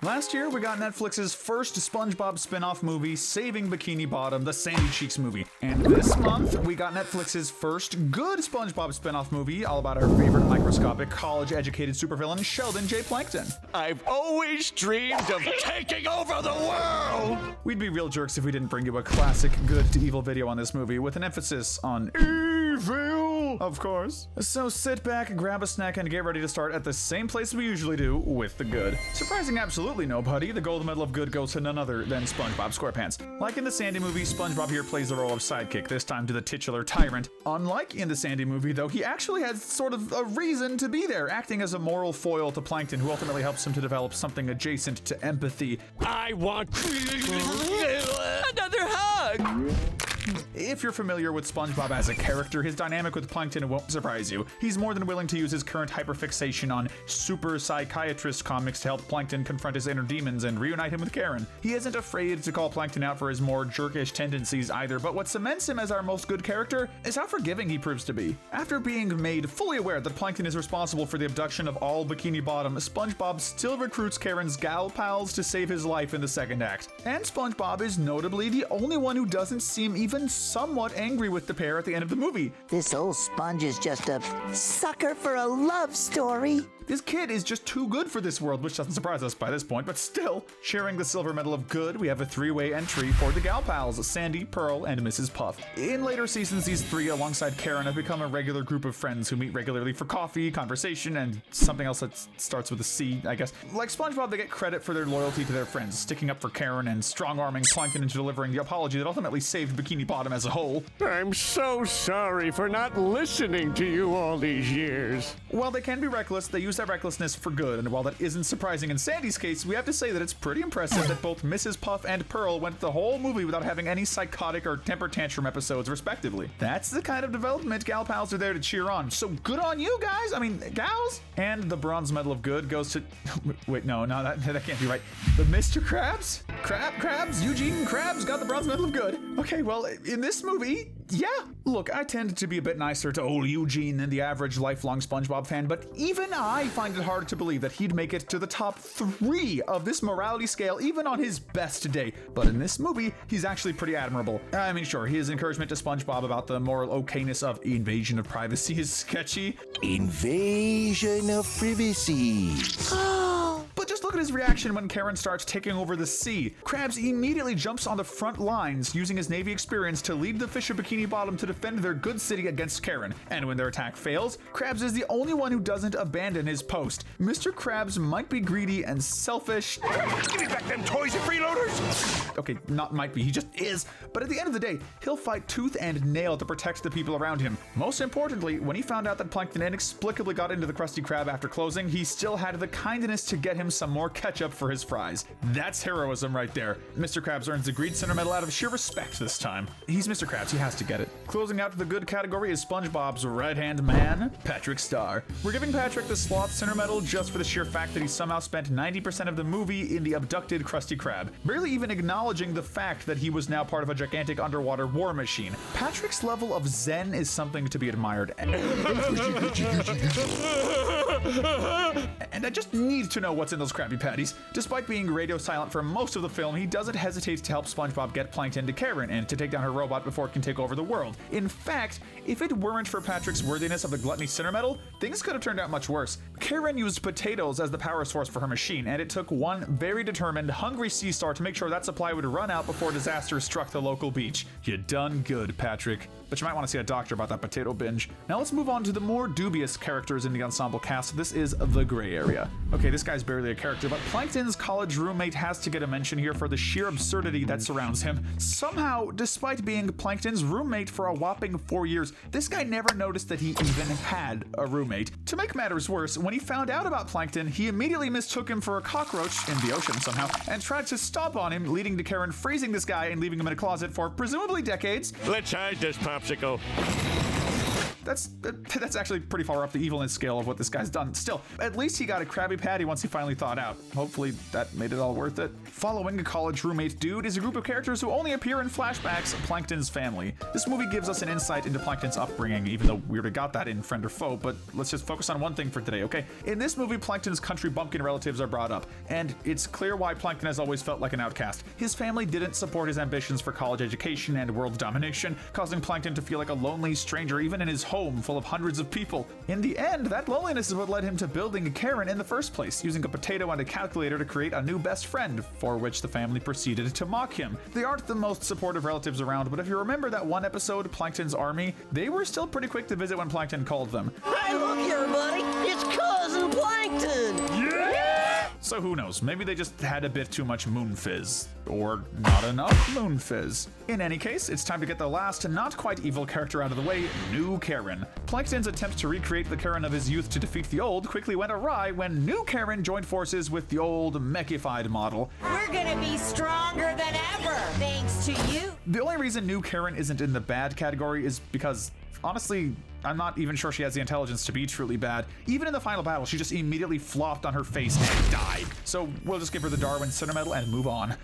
Last year, we got Netflix's first SpongeBob spin-off movie, Saving Bikini Bottom, the Sandy Cheeks movie. And this month, we got Netflix's first good SpongeBob spin-off movie, all about our favorite microscopic, college-educated supervillain, Sheldon J. Plankton. I've always dreamed of taking over the world! We'd be real jerks if we didn't bring you a classic good to evil video on this movie, with an emphasis on evil, of course. So sit back, grab a snack, and get ready to start at the same place we usually do, with the good. Surprising absolutely nobody, the gold medal of good goes to none other than SpongeBob SquarePants. Like in the Sandy movie, SpongeBob here plays the role of sidekick, this time to the titular tyrant. Unlike in the Sandy movie, though, he actually has sort of a reason to be there, acting as a moral foil to Plankton, who ultimately helps him to develop something adjacent to empathy. I want another hug! If you're familiar with SpongeBob as a character, his dynamic with Plankton won't surprise you. He's more than willing to use his current hyperfixation on super psychiatrist comics to help Plankton confront his inner demons and reunite him with Karen. He isn't afraid to call Plankton out for his more jerkish tendencies either, but what cements him as our most good character is how forgiving he proves to be. After being made fully aware that Plankton is responsible for the abduction of all Bikini Bottom, SpongeBob still recruits Karen's gal pals to save his life in the second act. And SpongeBob is notably the only one who doesn't seem even somewhat angry with the pair at the end of the movie. This old sponge is just a sucker for a love story. This kid is just too good for this world, which doesn't surprise us by this point, but still. Sharing the silver medal of good, we have a three-way entry for the gal pals, Sandy, Pearl, and Mrs. Puff. In later seasons, these three, alongside Karen, have become a regular group of friends who meet regularly for coffee, conversation, and something else that starts with a C, I guess. Like SpongeBob, they get credit for their loyalty to their friends, sticking up for Karen and strong-arming Plankton into delivering the apology that ultimately saved Bikini Bottom as a whole. I'm so sorry for not listening to you all these years. While they can be reckless, they use that recklessness for good, and while that isn't surprising in Sandy's case, we have to say that it's pretty impressive that both Mrs. Puff and Pearl went the whole movie without having any psychotic or temper tantrum episodes, respectively. That's the kind of development gal pals are there to cheer on, so good on you guys! I mean, gals? And the bronze medal of good goes to... Wait, no, that can't be right. The Mr. Krabs? Krabs? Eugene Krabs got the bronze medal of good. Okay, well, in this movie, yeah. Look, I tend to be a bit nicer to old Eugene than the average lifelong SpongeBob fan, but even I find it hard to believe that he'd make it to the top 3 of this morality scale, even on his best day. But in this movie, he's actually pretty admirable. I mean, sure, his encouragement to SpongeBob about the moral okayness of invasion of privacy is sketchy. Invasion of privacy. But just look at his reaction when Karen starts taking over the sea. Krabs immediately jumps on the front lines, using his Navy experience to lead the fish of Bikini Bottom to defend their good city against Karen. And when their attack fails, Krabs is the only one who doesn't abandon his post. Mr. Krabs might be greedy and selfish. Give me back them toys, you freeloaders! Okay, not might be, he just is. But at the end of the day, he'll fight tooth and nail to protect the people around him. Most importantly, when he found out that Plankton inexplicably got into the Krusty Krab after closing, he still had the kindness to get him some more ketchup for his fries. That's heroism right there. Mr. Krabs earns the Greed Center medal out of sheer respect this time. He's Mr. Krabs, he has to get it. Closing out the good category is SpongeBob's right-hand man, Patrick Star. We're giving Patrick the Sloth Center medal just for the sheer fact that he somehow spent 90% of the movie in the abducted Krusty Krab, barely even acknowledging the fact that he was now part of a gigantic underwater war machine. Patrick's level of zen is something to be admired. And I just need to know what's in those Krabby Patties. Despite being radio silent for most of the film, he doesn't hesitate to help SpongeBob get Plankton to Karen and to take down her robot before it can take over the world. In fact, if it weren't for Patrick's worthiness of the Gluttony Center medal, things could have turned out much worse. Karen used potatoes as the power source for her machine, and it took one very determined, hungry sea star to make sure that supply would run out before disaster struck the local beach. You done good, Patrick. But you might want to see a doctor about that potato binge. Now let's move on to the more dubious characters in the ensemble cast. This is the gray area. Okay, this guy's barely a character, but Plankton's college roommate has to get a mention here for the sheer absurdity that surrounds him. Somehow, despite being Plankton's roommate for a whopping 4 years, this guy never noticed that he even had a roommate. To make matters worse, when he found out about Plankton, he immediately mistook him for a cockroach in the ocean somehow, and tried to stomp on him, leading to Karen freezing this guy and leaving him in a closet for presumably decades. Let's hide this popsicle. That's actually pretty far up the evilness scale of what this guy's done. Still, at least he got a Krabby Patty once he finally thawed out. Hopefully that made it all worth it. Following a college roommate dude is a group of characters who only appear in flashbacks, Plankton's family. This movie gives us an insight into Plankton's upbringing, even though we already got that in Friend or Foe, but let's just focus on one thing for today, okay? In this movie, Plankton's country bumpkin relatives are brought up, and it's clear why Plankton has always felt like an outcast. His family didn't support his ambitions for college education and world domination, causing Plankton to feel like a lonely stranger even in his home full of hundreds of people. In the end, that loneliness is what led him to building Karen in the first place, using a potato and a calculator to create a new best friend, for which the family proceeded to mock him. They aren't the most supportive relatives around, but if you remember that one episode, Plankton's Army, they were still pretty quick to visit when Plankton called them. Hey, look here, buddy. It's Cousin Plankton. Yeah! So who knows, maybe they just had a bit too much moon fizz. Or not enough moon fizz. In any case, it's time to get the last, not quite evil character out of the way, New Karen. Plankton's attempt to recreate the Karen of his youth to defeat the old quickly went awry when New Karen joined forces with the old mechified model. We're gonna be stronger than ever, thanks to you. The only reason New Karen isn't in the bad category is because, honestly, I'm not even sure she has the intelligence to be truly bad. Even in the final battle, she just immediately flopped on her face and died. So we'll just give her the Darwin Center Medal and move on.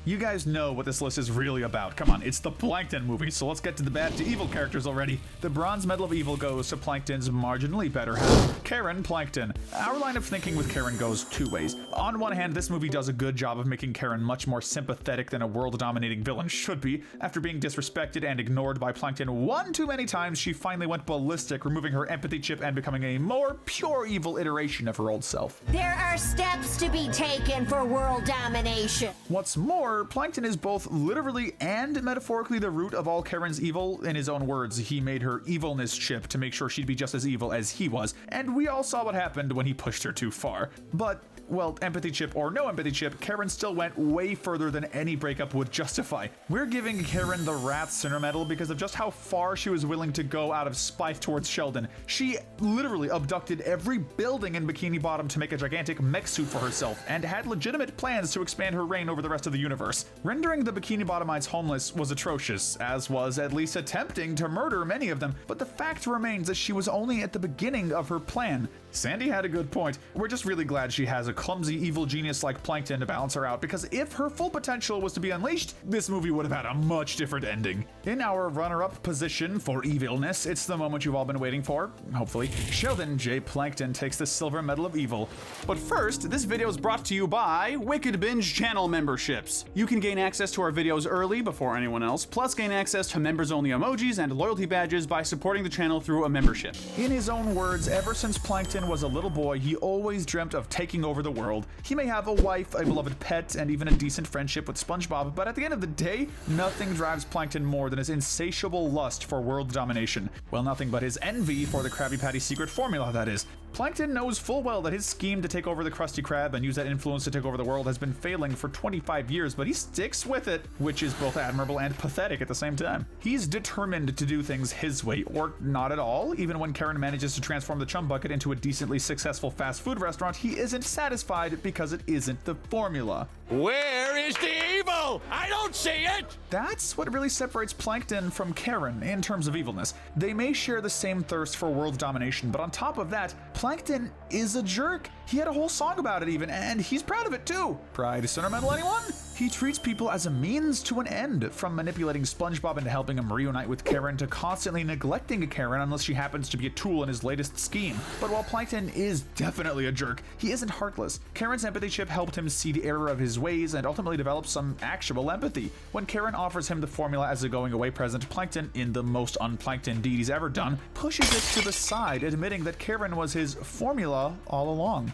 You guys know what this list is really about. Come on, it's the Plankton movie, so let's get to the bad to evil characters already. The Bronze Medal of Evil goes to Plankton's marginally better half, Karen Plankton. Our line of thinking with Karen goes two ways. On one hand, this movie does a good job of making Karen much more sympathetic than a world-dominating villain should be. After being disrespected and ignored by Plankton one too many times, she finally went ballistic, removing her empathy chip and becoming a more pure evil iteration of her old self. There are steps to be taken for world domination. What's more, Plankton is both literally and metaphorically the root of all Karen's evil. In his own words, he made her evilness chip to make sure she'd be just as evil as he was, and we all saw what happened when he pushed her too far. But, well, empathy chip or no empathy chip, Karen still went way further than any breakup would justify. We're giving Karen the Wrath Center Medal because of just how far she was willing to go out of spite towards Sheldon. She literally abducted every building in Bikini Bottom to make a gigantic mech suit for herself, and had legitimate plans to expand her reign over the rest of the universe. Rendering the Bikini Bottomites homeless was atrocious, as was at least attempting to murder many of them, but the fact remains that she was only at the beginning of her plan. Sandy had a good point. We're just really glad she has a clumsy evil genius like Plankton to balance her out, because if her full potential was to be unleashed, this movie would have had a much different ending. In our runner-up position for evilness, it's the moment you've all been waiting for, hopefully. Sheldon J. Plankton takes the Silver Medal of Evil. But first, this video is brought to you by Wicked Binge channel memberships. You can gain access to our videos early before anyone else, plus gain access to members-only emojis and loyalty badges by supporting the channel through a membership. In his own words, ever since Plankton was a little boy, he always dreamt of taking over the world. He may have a wife, a beloved pet, and even a decent friendship with SpongeBob, but at the end of the day, nothing drives Plankton more than his insatiable lust for world domination. Well, nothing but his envy for the Krabby Patty secret formula, that is. Plankton knows full well that his scheme to take over the Krusty Krab and use that influence to take over the world has been failing for 25 years, but he sticks with it, which is both admirable and pathetic at the same time. He's determined to do things his way, or not at all. Even when Karen manages to transform the Chum Bucket into a decently successful fast food restaurant, he isn't satisfied because it isn't the formula. Where is the evil? I don't see it! That's what really separates Plankton from Karen in terms of evilness. They may share the same thirst for world domination, but on top of that, Plankton is a jerk. He had a whole song about it even, and he's proud of it too. Pride Center Medal, anyone? He treats people as a means to an end, from manipulating SpongeBob into helping him reunite with Karen to constantly neglecting Karen unless she happens to be a tool in his latest scheme. But while Plankton is definitely a jerk, he isn't heartless. Karen's empathy chip helped him see the error of his ways and ultimately develop some actual empathy. When Karen offers him the formula as a going-away present, Plankton, in the most un-Plankton deed he's ever done, pushes it to the side, admitting that Karen was his formula all along.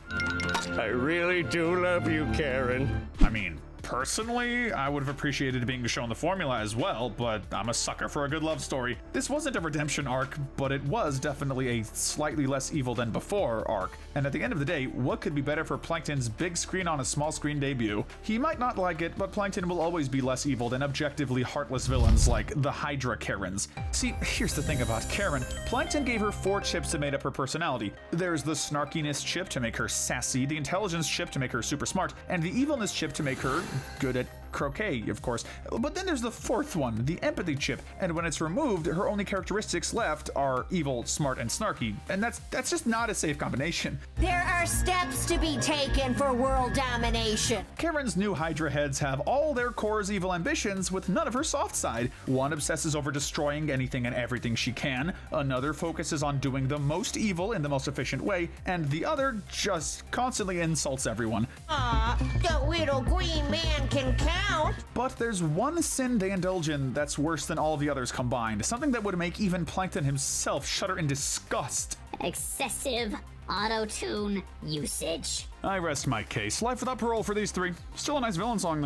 I really do love you, Karen. I mean, personally, I would have appreciated being shown the formula as well, but I'm a sucker for a good love story. This wasn't a redemption arc, but it was definitely a slightly less evil than before arc. And at the end of the day, what could be better for Plankton's big screen on a small screen debut? He might not like it, but Plankton will always be less evil than objectively heartless villains like the Hydra Karens. See, here's the thing about Karen. Plankton gave her 4 chips that made up her personality. There's the snarkiness chip to make her sassy, the intelligence chip to make her super smart, and the evilness chip to make her good at croquet, of course. But then there's the fourth one, the empathy chip, and when it's removed, her only characteristics left are evil, smart, and snarky, and that's just not a safe combination. There are steps to be taken for world domination. Karen's new Hydra heads have all their core's evil ambitions with none of her soft side. One obsesses over destroying anything and everything she can, another focuses on doing the most evil in the most efficient way, and the other just constantly insults everyone. The little green man can count. But there's one sin they indulge in that's worse than all the others combined, something that would make even Plankton himself shudder in disgust. Excessive auto-tune usage. I rest my case. Life without parole for these three. Still a nice villain song, though.